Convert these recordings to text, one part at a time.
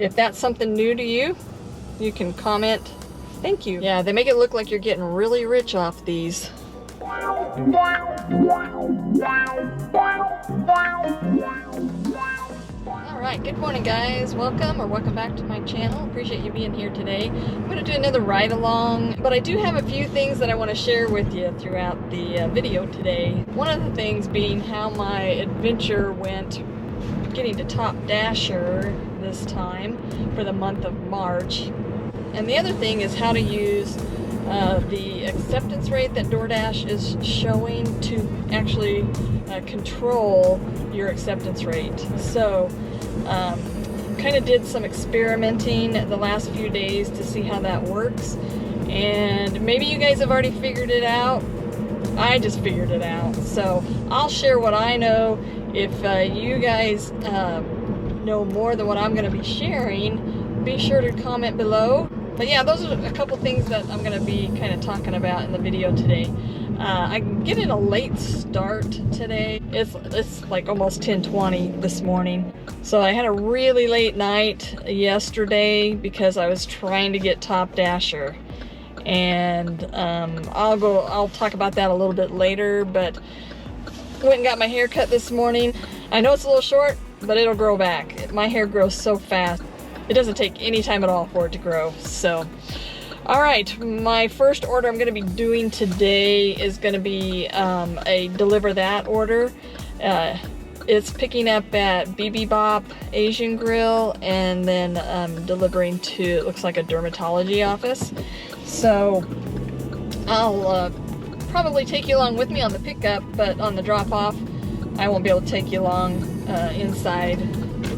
if that's something new to you, you can comment. Thank you. Yeah, they make it look like you're getting really rich off these. Alright, good morning guys. Welcome back to my channel. Appreciate you being here today. I'm going to do another ride along, but I do have a few things that I want to share with you throughout the video today. One of the things being how my adventure went getting to Top Dasher this time for the month of March. And the other thing is how to use the acceptance rate that Doordash is showing to actually control your acceptance rate. So kind of did some experimenting the last few days to see how that works, and maybe you guys have already figured it out. I just figured it out, so I'll share what I know. If you guys know more than what I'm going to be sharing, be sure to comment below. But yeah, those are a couple things that I'm going to be kind of talking about in the video today. I'm getting a late start today. It's like almost 10:20 this morning. So I had a really late night yesterday because I was trying to get Top Dasher. And I'll talk about that a little bit later, but went and got my hair cut this morning. I know it's a little short, but it'll grow back. My hair grows so fast. It doesn't take any time at all for it to grow. So, all right, my first order I'm going to be doing today is going to be a Deliver That order. It's picking up at BB Bop Asian Grill and then delivering to, it looks like, a dermatology office. So I'll probably take you along with me on the pickup, but on the drop off I won't be able to take you along inside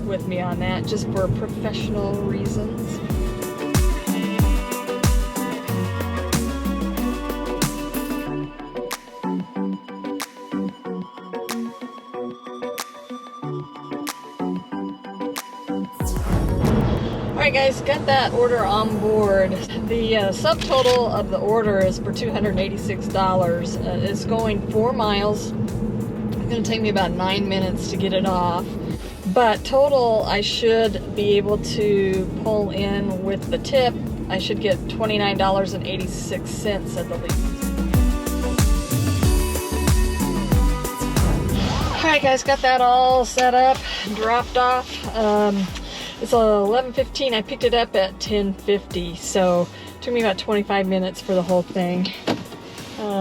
with me on that, just for professional reasons. Alright guys, got that order on board. The subtotal of the order is for $286. It's going 4 miles. It's going to take me about 9 minutes to get it off. But total, I should be able to pull in with the tip. I should get $29.86 at the least. Alright guys, got that all set up, dropped off. It's 11:15. I picked it up at 10:50, so it took me about 25 minutes for the whole thing.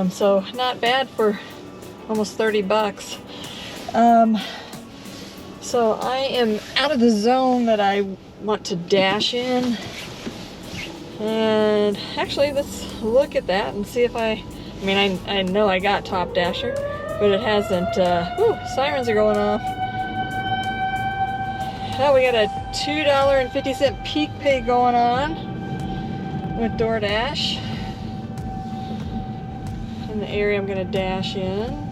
So not bad for almost 30 bucks. So I am out of the zone that I want to dash in. And actually, let's look at that and see if I know I got Top Dasher, but it hasn't, sirens are going off. Now we got a $2.50 peak pay going on with Doordash in the area I'm going to dash in.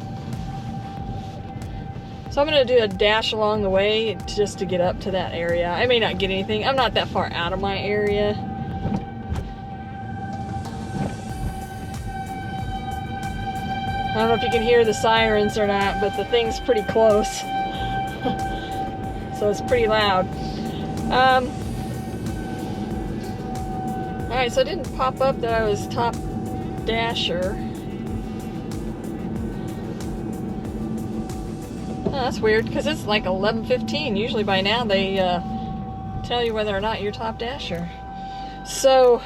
So I'm going to do a dash along the way just to get up to that area. I may not get anything. I'm not that far out of my area. I don't know if you can hear the sirens or not, but the thing's pretty close. So it's pretty loud. Alright, so it didn't pop up that I was Top Dasher. Oh, that's weird, because it's like 11:15. Usually by now they tell you whether or not you're Top Dasher. So,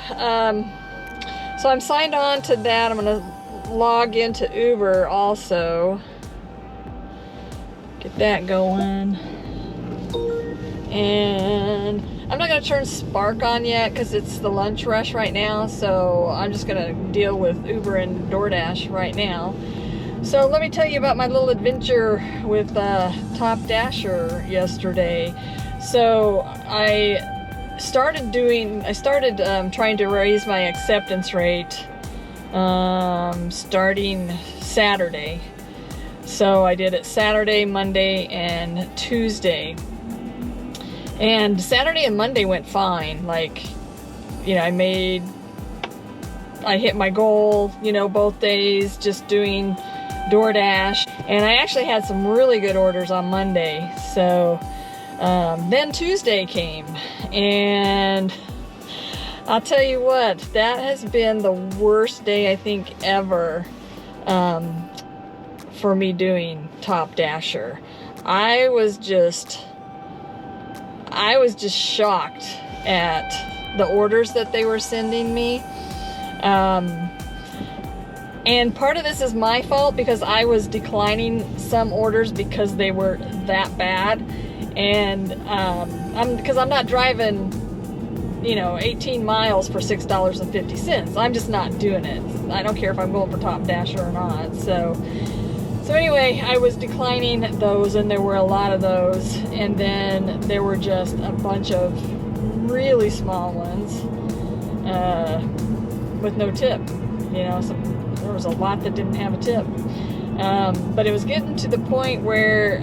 so I'm signed on to that. I'm going to log into Uber also. Get that going. And I'm not going to turn Spark on yet because it's the lunch rush right now, so I'm just going to deal with Uber and Doordash right now. So let me tell you about my little adventure with Top Dasher yesterday. So I started trying to raise my acceptance rate starting Saturday. So I did it Saturday, Monday, and Tuesday. And Saturday and Monday went fine. Like, you know, I hit my goal, you know, both days, just doing Doordash. And I actually had some really good orders on Monday. So Then Tuesday came, and I'll tell you what, that has been the worst day I think ever for me doing Top Dasher. I was just shocked at the orders that they were sending me. And part of this is my fault because I was declining some orders because they were that bad. And because I'm not driving, you know, 18 miles for $6.50. I'm just not doing it. I don't care if I'm going for Top Dasher or not. So anyway, I was declining those, and there were a lot of those. And then there were just a bunch of really small ones with no tip. You know, there was a lot that didn't have a tip. But it was getting to the point where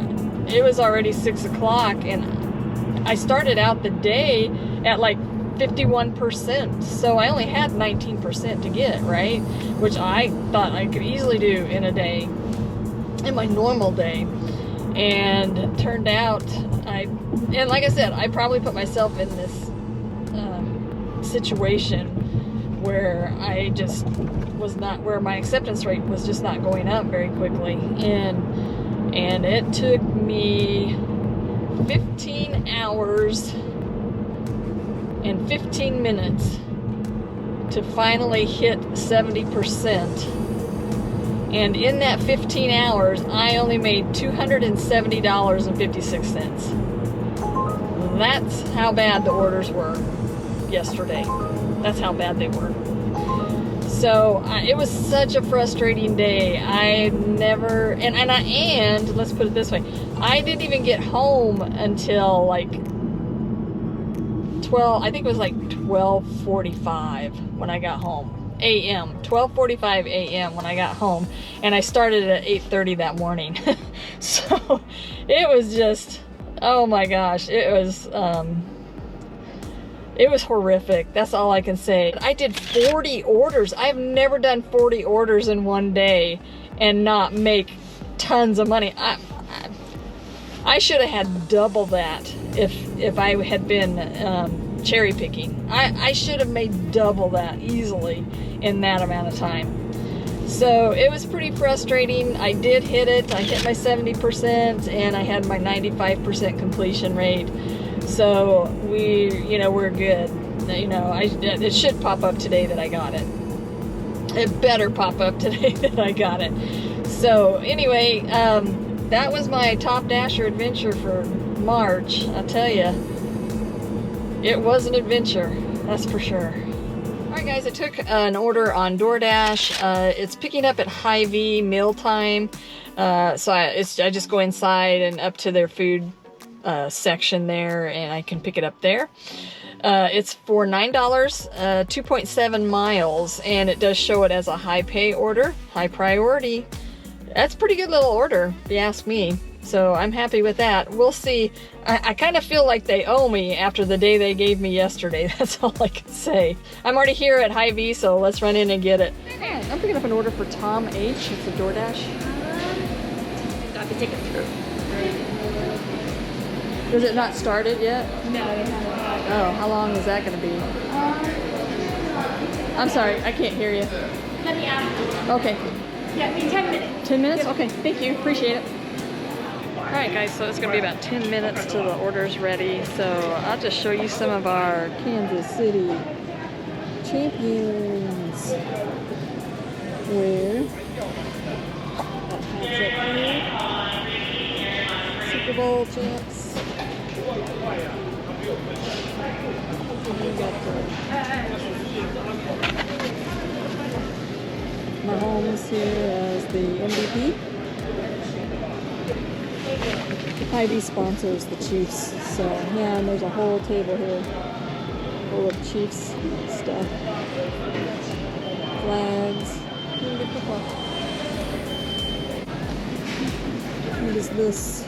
it was already 6 o'clock, and I started out the day at like 51%. So I only had 19% to get, right? Which I thought I could easily do in a day, in my normal day. And it turned out, and like I said, I probably put myself in this situation where I just was not, where my acceptance rate was just not going up very quickly. And it took me 15 hours and 15 minutes to finally hit 70%. And in that 15 hours, I only made $270.56. That's how bad the orders were yesterday. That's how bad they were. So it was such a frustrating day. I never, and let's put it this way, I didn't even get home until like 12, I think it was like 12:45 when I got home. a.m. 12:45 a.m. when I got home, and I started at 8:30 that morning. So it was just, oh my gosh, it was horrific. That's all I can say. I did 40 orders. I've never done 40 orders in one day and not make tons of money. I should have had double that if I had been cherry picking. I should have made double that easily in that amount of time. So it was pretty frustrating. I did hit it. I hit my 70% and I had my 95% completion rate. So we're good. It should pop up today that I got it. It better pop up today that I got it. So anyway, that was my Top Dasher adventure for March. I'll tell you, it was an adventure, that's for sure. Alright guys, I took an order on Doordash. It's picking up at Hyvee mealtime. So I just go inside and up to their food section there, and I can pick it up there. It's for $9, 2.7 miles, and it does show it as a high pay order, high priority. That's a pretty good little order, if you ask me. So I'm happy with that. We'll see. I kind of feel like they owe me after the day they gave me yesterday. That's all I can say. I'm already here at Hyvee, so let's run in and get it. Hey, I'm picking up an order for Tom H. It's a Doordash. I can take it through. Is it not started yet? No, it hasn't. Oh, how long is that going to be? I'm sorry, I can't hear you. Let me ask. Okay. Yeah, in 10 minutes. 10 minutes? Okay, thank you. Appreciate it. Alright guys, so it's going to be about 10 minutes till the order's ready. So I'll just show you some of our Kansas City champions. Where? That's up here. Super Bowl champs. We got Mahomes here as the MVP. Hyvee sponsors the Chiefs, so yeah, and there's a whole table here full of Chiefs stuff. Flags. What is this?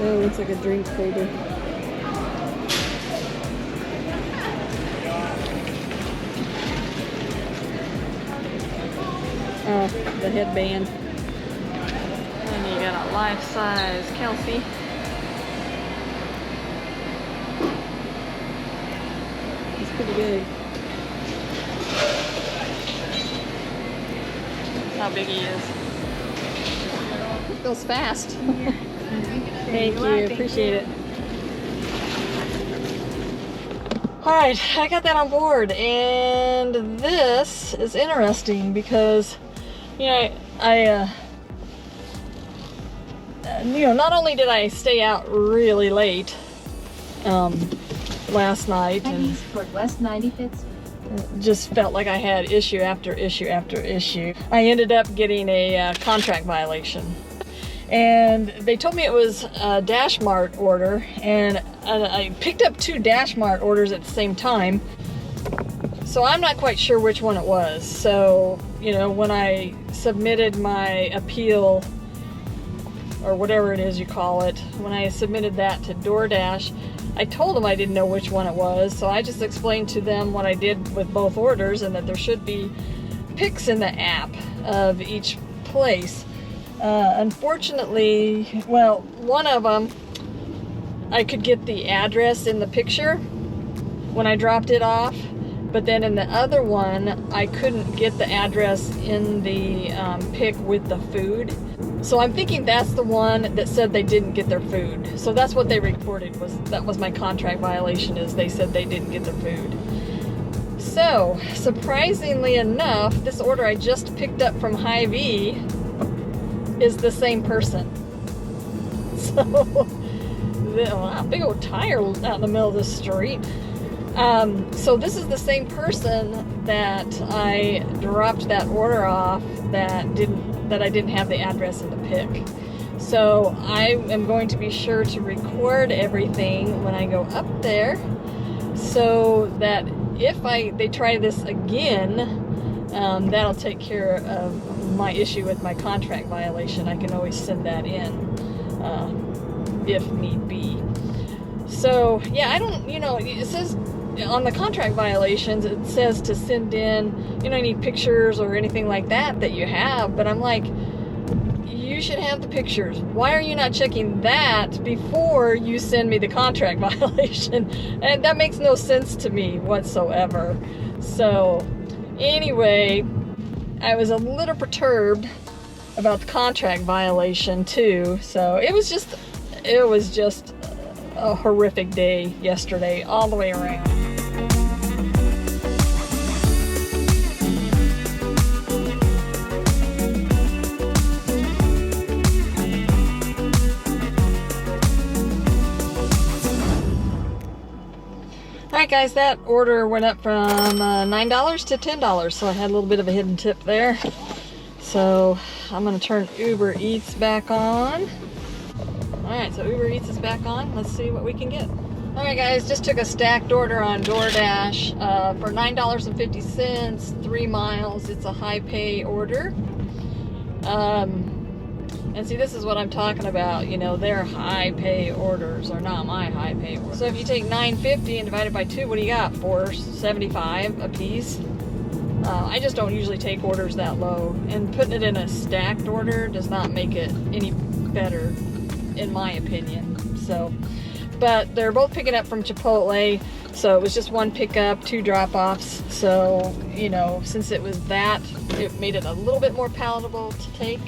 Oh, it looks like a drink holder. Oh, the headband. And you got a life-size Kelsey. It's pretty big. How big he is. It goes fast. Thank you. Appreciate it. Alright, I got that on board, and this is interesting because, you know, not only did I stay out really late last night and West 95th. just felt like I had issue after issue after issue, I ended up getting a contract violation. And they told me it was a Dash Mart order, and I picked up 2 Dash Mart orders at the same time. So I'm not quite sure which one it was. So, you know, when I submitted my appeal, or whatever it is you call it, when I submitted that to Doordash, I told them I didn't know which one it was. So I just explained to them what I did with both orders and that there should be pics in the app of each place. Unfortunately, well, one of them, I could get the address in the picture when I dropped it off, but then in the other one, I couldn't get the address in the pic with the food. So I'm thinking that's the one that said they didn't get their food. So that's what they reported, that was my contract violation, is they said they didn't get their food. So, surprisingly enough, this order I just picked up from Hyvee is the same person. So, wow, big old tire out in the middle of the street. So this is the same person that I dropped that order off that I didn't have the address in the pic. So I am going to be sure to record everything when I go up there, so that if they try this again, that'll take care of my issue with my contract violation. I can always send that in if need be. So yeah, I don't, it says on the contract violations, it says to send in, any pictures or anything like that you have, but I'm like, you should have the pictures. Why are you not checking that before you send me the contract violation? And that makes no sense to me whatsoever. So anyway, I was a little perturbed about the contract violation too. So it was just a horrific day yesterday all the way around. Alright guys, that order went up from $9 to $10, so I had a little bit of a hidden tip there. So I'm going to turn Uber Eats back on. Alright, so Uber Eats is back on. Let's see what we can get. Alright guys, just took a stacked order on Doordash for $9.50, 3 miles. It's a high pay order. And see, this is what I'm talking about. Their high pay orders are not my high pay orders. So if you take $9.50 and divide it by 2, what do you got? $4.75 a piece. I just don't usually take orders that low. And putting it in a stacked order does not make it any better, in my opinion. So, but they're both picking up from Chipotle. So it was just 1 pickup, 2 drop-offs. So, since it was that, it made it a little bit more palatable to take.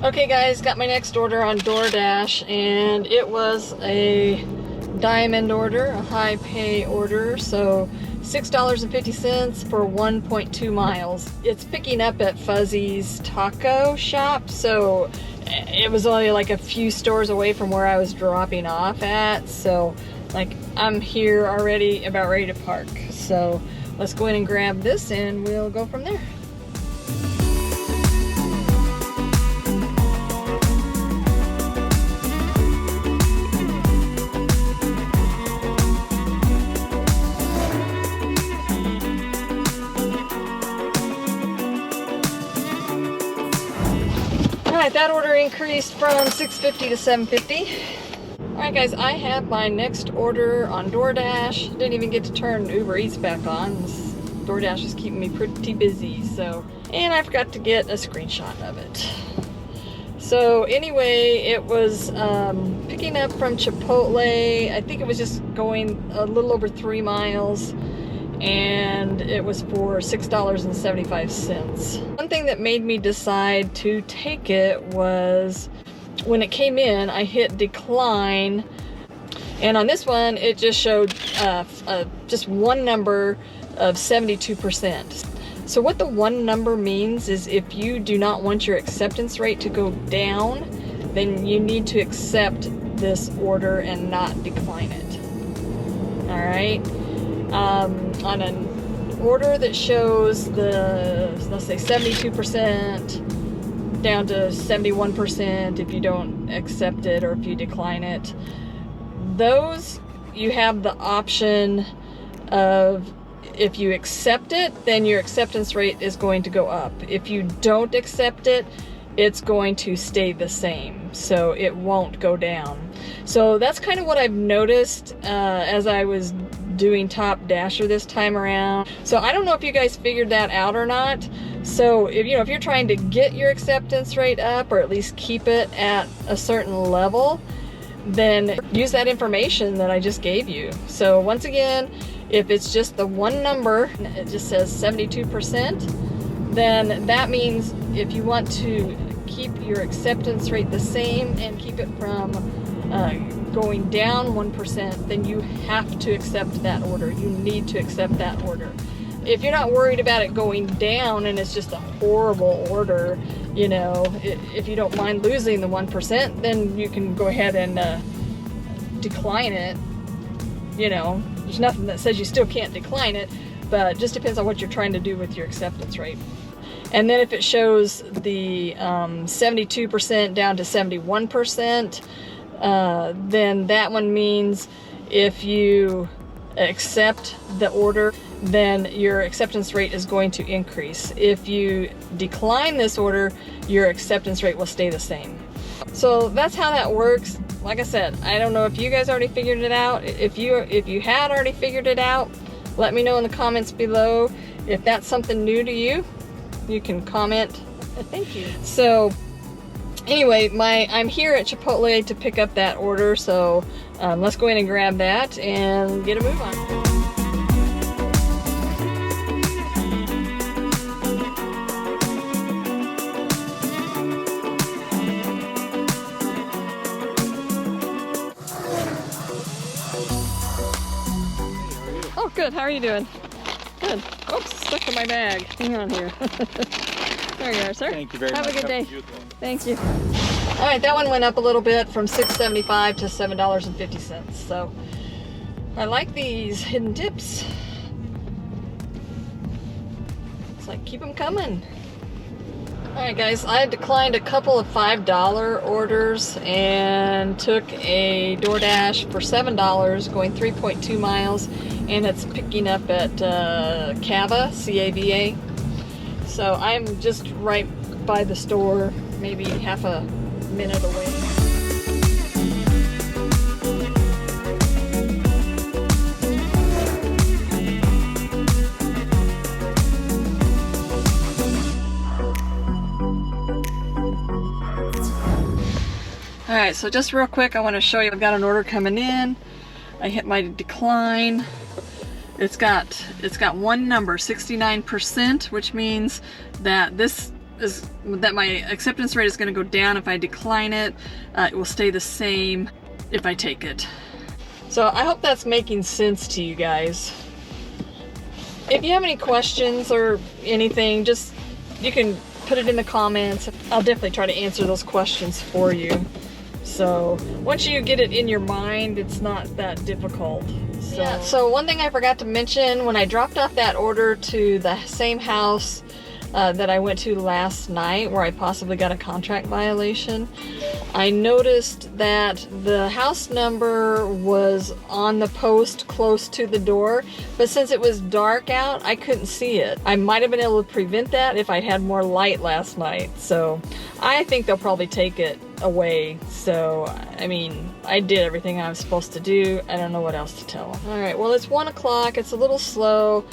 Okay guys, got my next order on Doordash, and it was a diamond order, a high pay order, so $6.50 for 1.2 miles. It's picking up at Fuzzy's Taco Shop, so it was only like a few stores away from where I was dropping off at, so like I'm here already, about ready to park. So let's go in and grab this and we'll go from there. Alright, that order increased increased from $6.50 to $7.50. Alright guys, I have my next order on Doordash. Didn't even get to turn Uber Eats back on. Doordash is keeping me pretty busy, so. And I forgot to get a screenshot of it. So anyway, it was picking up from Chipotle. I think it was just going a little over 3 miles. And it was for $6.75. One thing that made me decide to take it was when it came in, I hit decline, and on this one it just showed just one number of 72%. So what the one number means is if you do not want your acceptance rate to go down, then you need to accept this order and not decline it. All right. On an order that shows the, let's say 72% down to 71% if you don't accept it or if you decline it, those you have the option of, if you accept it, then your acceptance rate is going to go up. If you don't accept it, it's going to stay the same, so it won't go down. So that's kind of what I've noticed as I was doing Top Dasher this time around. So I don't know if you guys figured that out or not. So if if you're trying to get your acceptance rate up, or at least keep it at a certain level, then use that information that I just gave you. So once again, if it's just the one number, it just says 72%, then that means if you want to keep your acceptance rate the same and keep it from going down 1%, then you have to accept that order. You need to accept that order. If you're not worried about it going down and it's just a horrible order, if you don't mind losing the 1%, then you can go ahead and decline it. There's nothing that says you still can't decline it, but it just depends on what you're trying to do with your acceptance rate. And then if it shows the 72% down to 71%, then that one means if you accept the order, then your acceptance rate is going to increase. If you decline this order, your acceptance rate will stay the same. So that's how that works. Like I said, I don't know if you guys already figured it out. If you had already figured it out, let me know in the comments below. If that's something new to you, you can comment. Thank you. So anyway, I'm here at Chipotle to pick up that order, so let's go in and grab that and get a move on. Oh, good. How are you doing? Good. Oops, stuck in my bag. Hang on here. There you are, sir. Thank you very much. Have a good day. Thank you. All right, that one went up a little bit from $6.75 to $7.50. So I like these hidden tips. It's like, keep them coming. All right, guys, I declined a couple of $5 orders and took a Doordash for $7 going 3.2 miles, and it's picking up at Cava, C-A-V-A. So I'm just right by the store, maybe half a minute away. Alright, so just real quick, I want to show you, I've got an order coming in. I hit my decline. It's got one number, 69%, which means that my acceptance rate is going to go down if I decline it. It will stay the same if I take it. So I hope that's making sense to you guys. If you have any questions or anything, you can put it in the comments. I'll definitely try to answer those questions for you. So once you get it in your mind, it's not that difficult. So one thing I forgot to mention, when I dropped off that order to the same house that I went to last night where I possibly got a contract violation, I noticed that the house number was on the post close to the door, but since it was dark out, I couldn't see it. I might have been able to prevent that if I'd had more light last night. So I think they'll probably take it away. So, I mean, I did everything I was supposed to do. I don't know what else to tell them. All right, well, it's 1 o'clock. It's a little slow.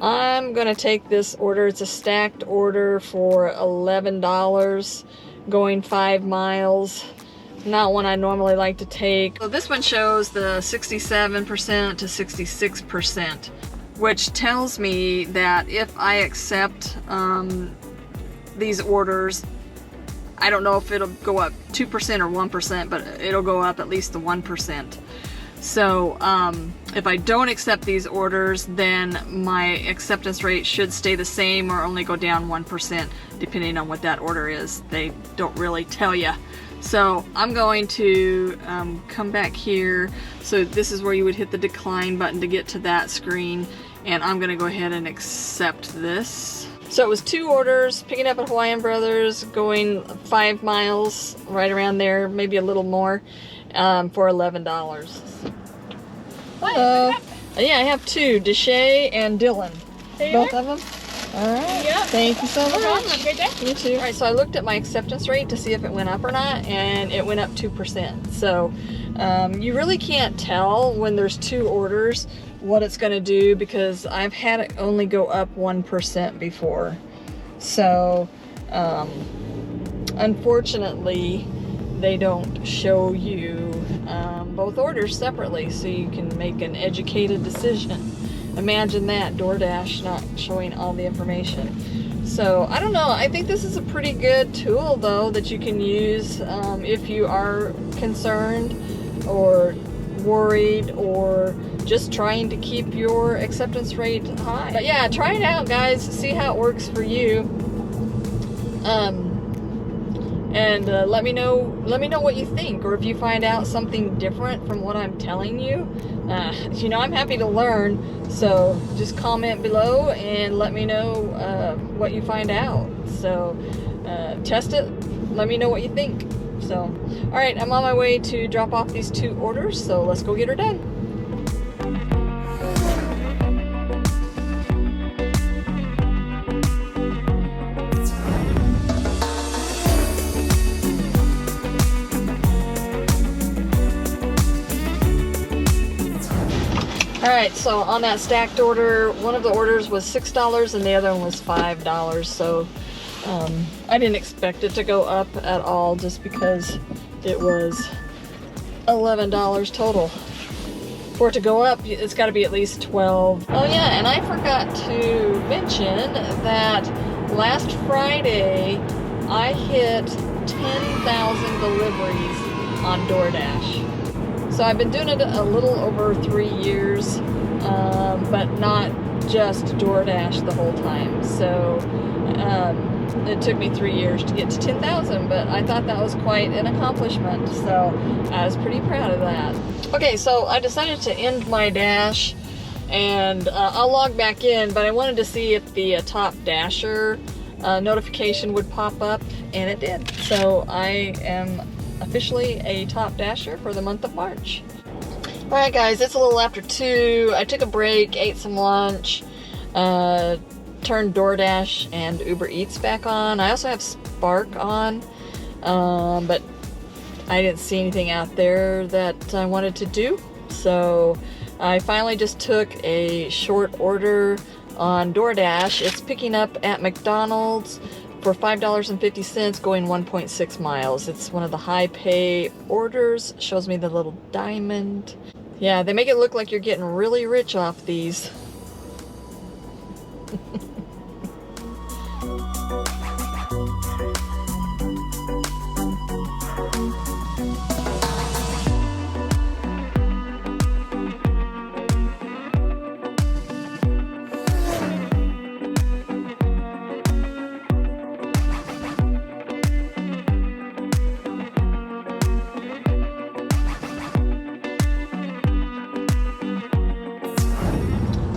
I'm gonna take this order. It's a stacked order for $11, going 5 miles. Not one I normally like to take. So this one shows the 67% to 66%, which tells me that if I accept these orders, I don't know if it'll go up 2% or 1%, but it'll go up at least the 1%. So if I don't accept these orders, then my acceptance rate should stay the same or only go down 1%, depending on what that order is. They don't really tell you. So I'm going to come back here. So this is where you would hit the decline button to get to that screen. And I'm gonna go ahead and accept this. So it was 2 orders, picking up at Hawaiian Brothers, going 5 miles, right around there, maybe a little more, for $11. Yeah, I have 2, Deshay and Dylan. Both of them? Alright, yep. Thank you so much. No problem. Have a great day. You too. Alright, so I looked at my acceptance rate to see if it went up or not, and it went up 2%. So you really can't tell when there's 2 orders what it's going to do, because I've had it only go up 1% before. So unfortunately, they don't show you both orders separately, so you can make an educated decision. Imagine that, Doordash not showing all the information. So I don't know, I think this is a pretty good tool though that you can use if you are concerned or worried or just trying to keep your acceptance rate high. But yeah, try it out, guys, see how it works for you. And let me know what you think, or if you find out something different from what I'm telling you. You know, I'm happy to learn, so just comment below and let me know what you find out. So test it, let me know what you think. So, all right, I'm on my way to drop off these 2 orders, so let's go get her done. Alright, so on that stacked order, one of the orders was $6 and the other one was $5. So I didn't expect it to go up at all, just because it was $11 total. For it to go up, it's got to be at least 12. Oh yeah, and I forgot to mention that last Friday I hit 10,000 deliveries on Doordash. So I've been doing it a little over 3 years, but not just Doordash the whole time. So it took me 3 years to get to 10,000, but I thought that was quite an accomplishment. So I was pretty proud of that. Okay, so I decided to end my dash, and I'll log back in, but I wanted to see if the top dasher notification would pop up, and it did. So I am officially a top dasher for the month of March. Alright guys, it's a little after 2. I took a break, ate some lunch, turned Doordash and Uber Eats back on. I also have Spark on, but I didn't see anything out there that I wanted to do. So I finally just took a short order on Doordash. It's picking up at McDonald's for $5.50, going 1.6 miles. It's one of the high pay orders. Shows me the little diamond. Yeah, they make it look like you're getting really rich off these.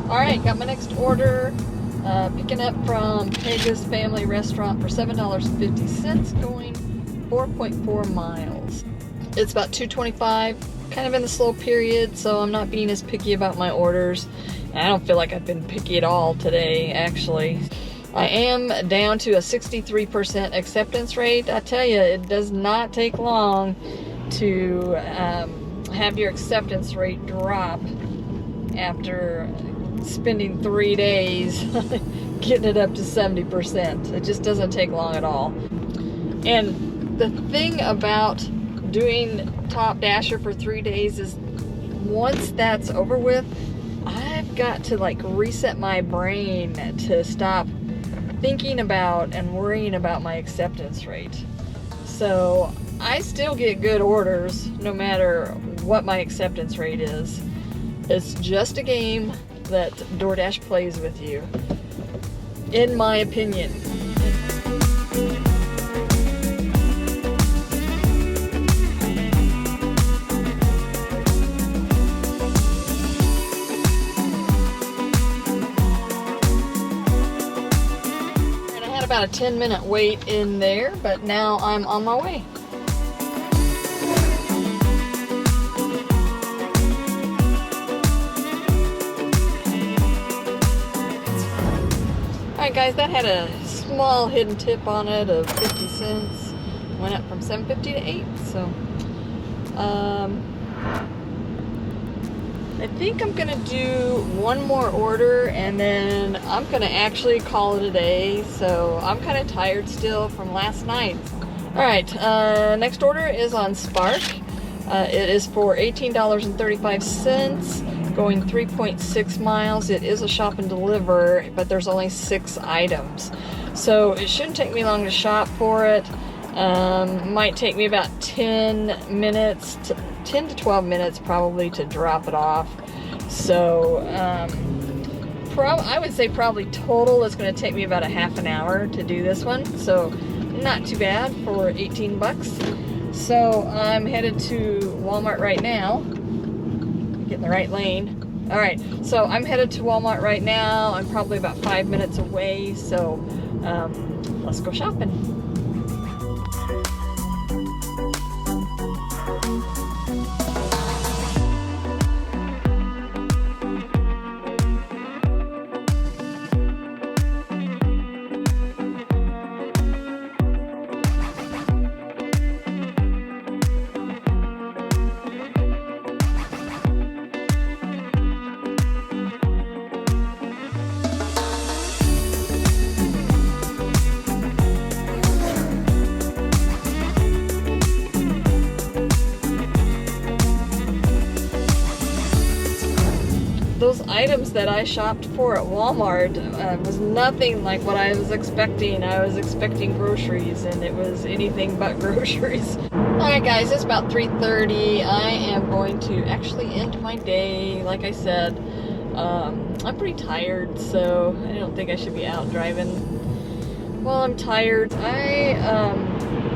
Alright, got my next order, picking up from Pega's Family Restaurant for $7.50, going 4.4 miles. It's about 2:25, kind of in the slow period, so I'm not being as picky about my orders. And I don't feel like I've been picky at all today, actually. I am down to a 63% acceptance rate. I tell you, it does not take long to have your acceptance rate drop after spending 3 days getting it up to 70%. It just doesn't take long at all. And the thing about doing Top Dasher for 3 days is once that's over with, I've got to like reset my brain to stop thinking about and worrying about my acceptance rate. So I still get good orders no matter what my acceptance rate is. It's just a game that DoorDash plays with you, in my opinion. About a 10-minute wait in there, but now I'm on my way. Alright guys, that had a small hidden tip on it of 50 cents. Went up from $7.50 to $8, so I think I'm gonna do one more order and then I'm gonna actually call it a day. So I'm kind of tired still from last night. All right, next order is on Spark. It is for $18.35, going 3.6 miles. It is a shop and deliver, but there's only 6 items. So it shouldn't take me long to shop for it. Might take me about 10 to 12 minutes probably to drop it off. So I would say probably total it's going to take me about a half an hour to do this one. So not too bad for 18 bucks. So I'm headed to Walmart right now. Get in the right lane. All right, so I'm headed to Walmart right now. I'm probably about 5 minutes away. So let's go shopping. Those items that I shopped for at Walmart was nothing like what I was expecting. I was expecting groceries and it was anything but groceries. Alright guys, it's about 3:30. I am going to actually end my day. Like I said, I'm pretty tired, so I don't think I should be out driving while I'm tired. I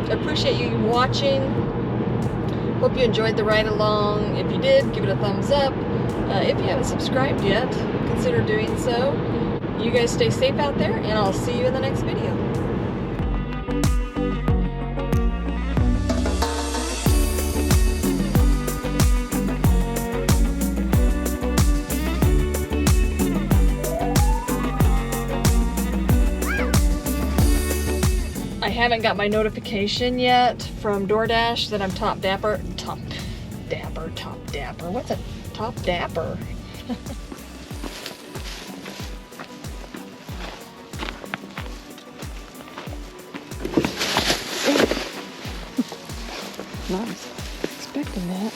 appreciate you watching. Hope you enjoyed the ride along. If you did, give it a thumbs up. If you haven't subscribed yet, consider doing so. You guys stay safe out there, and I'll see you in the next video. I haven't got my notification yet from DoorDash that I'm Top Dapper. What's a Top Dapper? Nice. Expecting that.